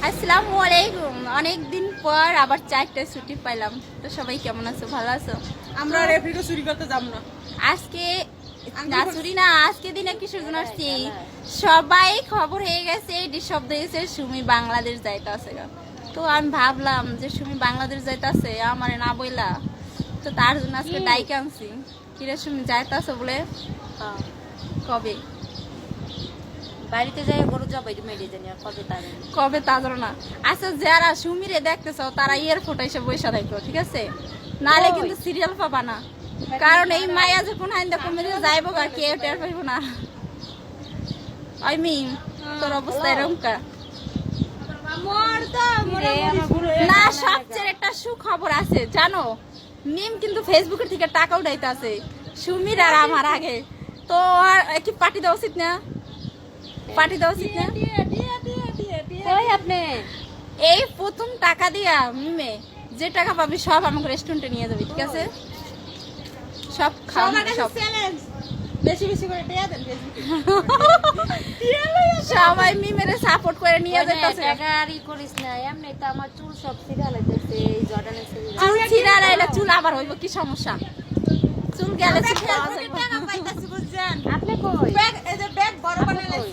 আসসালামু আলাইকুম। অনেকদিন পর আবার 4টা ছুটি পাইলাম। তো সবাই কেমন আছো? ভালো আছো? আমরা রেফ্রিজো চুরি করতে যাব না। আজকে না চুরি না, আজকে দিনে কিসের জন্য আসছি সবাই খবর হয়ে গেছে, এটি শব্দ হয়েছে সুমি বাংলাদেশ যাইতে আছে। তো আমি ভাবলাম যে সুমি বাংলাদেশ যাইতে আছে আমার না বইলা, তো তার জন্য আজকে ডাইকে আনছি। কিরে সুমি যাইতে আছে বলে? কবে? বাড়িতে যাই গরু জবাই মেরে জানি আর কবে তার কবে তা জানো না। আচ্ছা যারা সুমিরে দেখতেছ তারা এয়ারপোর্ট এসে বসে থাকো, ঠিক আছে? নালে কিন্তু সিরিয়াল পাবা না, কারণ এই মায়া যখন আইন্দা কমে যাইব আর কেউ টের পাইব না। আমি তোর অবস্থা এরকম কা না। সবচেয়ে একটা সুখবর আছে জানো, মিম কিন্তু ফেসবুকের থেকে টাকা উঠাইতে আছে সুমির আর আমার আগে। তো আর কি পার্টি দেওয়া উচিত না? পার্টি দেওয়া উচিত না? ওই আপনি এই প্রথম টাকা দিয়া মিমে যে টাকা পাবি সব আমাকে রেস্টুরেন্টে নিয়ে যাবি, ঠিক আছে? সব খাওয়া সব চ্যালেঞ্জ বেশি বেশি করে টিয়া দেন। সবাই মিমেরে সাপোর্ট করে নিয়ে যেতেছে। টাকারি করিস না এমনি তো আমার চুল সব ছিড়া লাগতেছে এই জর্ডানের চুল ছিঁড়া রাইলে চুল আবার হইব, কি সমস্যা? চুল গেলে চুল পাওয়া যাবে। টাকা পাইতাছি বুঝছেন? আপনি কই ব্যাগ এই যে ব্যাগ বড় বানাইছি।